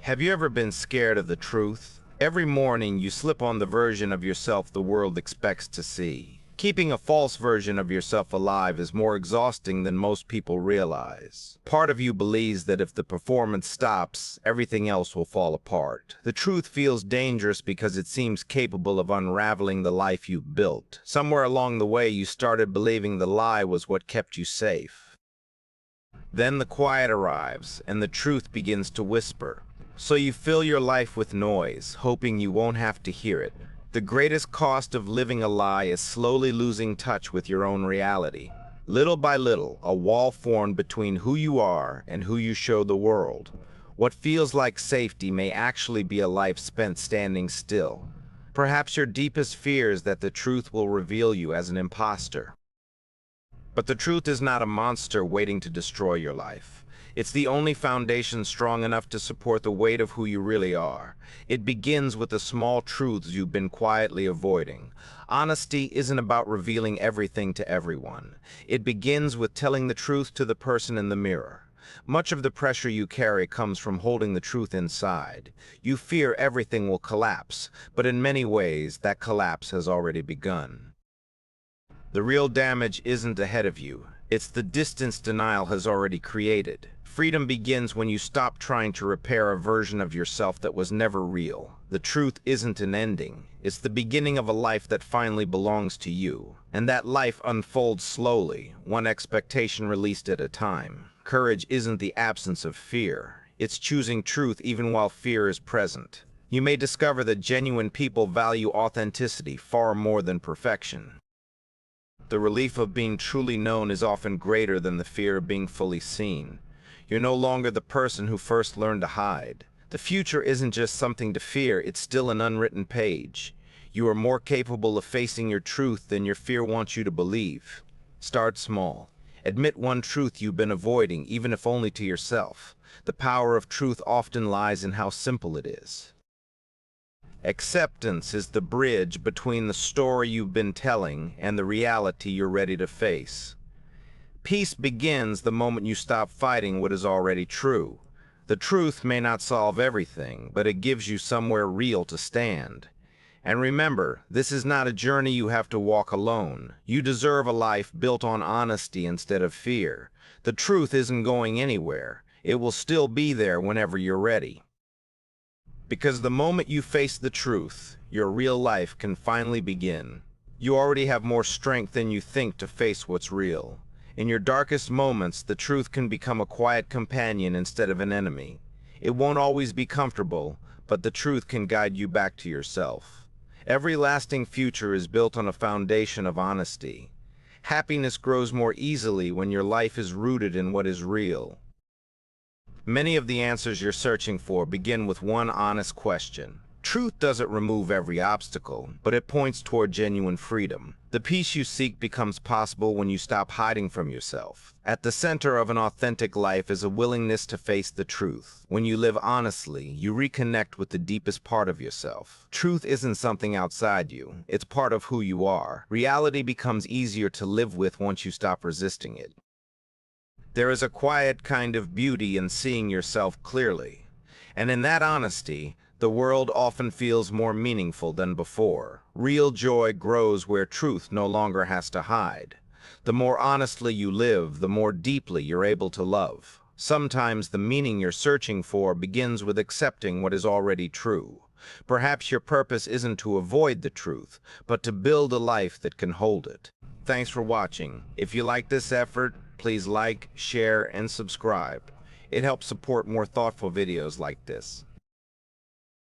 Have you ever been scared of the truth? Every morning you slip on the version of yourself the world expects to see. Keeping a false version of yourself alive is more exhausting than most people realize. Part of you believes that if the performance stops, everything else will fall apart. The truth feels dangerous because it seems capable of unraveling the life you've built. Somewhere along the way you started believing the lie was what kept you safe. Then the quiet arrives, and the truth begins to whisper. So you fill your life with noise, hoping you won't have to hear it. The greatest cost of living a lie is slowly losing touch with your own reality. Little by little, a wall formed between who you are and who you show the world. What feels like safety may actually be a life spent standing still. Perhaps your deepest fear is that the truth will reveal you as an imposter. But the truth is not a monster waiting to destroy your life. It's the only foundation strong enough to support the weight of who you really are. It begins with the small truths you've been quietly avoiding. Honesty isn't about revealing everything to everyone. It begins with telling the truth to the person in the mirror. Much of the pressure you carry comes from holding the truth inside. You fear everything will collapse, but in many ways that collapse has already begun. The real damage isn't ahead of you. It's the distance denial has already created. Freedom begins when you stop trying to repair a version of yourself that was never real. The truth isn't an ending. It's the beginning of a life that finally belongs to you. And that life unfolds slowly, one expectation released at a time. Courage isn't the absence of fear. It's choosing truth even while fear is present. You may discover that genuine people value authenticity far more than perfection. The relief of being truly known is often greater than the fear of being fully seen. You're no longer the person who first learned to hide. The future isn't just something to fear, it's still an unwritten page. You are more capable of facing your truth than your fear wants you to believe. Start small. Admit one truth you've been avoiding, even if only to yourself. The power of truth often lies in how simple it is. Acceptance is the bridge between the story you've been telling and the reality you're ready to face. Peace begins the moment you stop fighting what is already true. The truth may not solve everything, but it gives you somewhere real to stand. And remember, this is not a journey you have to walk alone. You deserve a life built on honesty instead of fear. The truth isn't going anywhere. It will still be there whenever you're ready. Because the moment you face the truth, your real life can finally begin. You already have more strength than you think to face what's real. In your darkest moments, the truth can become a quiet companion instead of an enemy. It won't always be comfortable, but the truth can guide you back to yourself. Every lasting future is built on a foundation of honesty. Happiness grows more easily when your life is rooted in what is real. Many of the answers you're searching for begin with one honest question. Truth doesn't remove every obstacle, but it points toward genuine freedom. The peace you seek becomes possible when you stop hiding from yourself. At the center of an authentic life is a willingness to face the truth. When you live honestly, you reconnect with the deepest part of yourself. Truth isn't something outside you. It's part of who you are. Reality becomes easier to live with once you stop resisting it. There is a quiet kind of beauty in seeing yourself clearly. And in that honesty, the world often feels more meaningful than before. Real joy grows where truth no longer has to hide. The more honestly you live, the more deeply you're able to love. Sometimes the meaning you're searching for begins with accepting what is already true. Perhaps your purpose isn't to avoid the truth, but to build a life that can hold it. Thanks for watching. If you like this effort, please like, share, and subscribe. It helps support more thoughtful videos like this.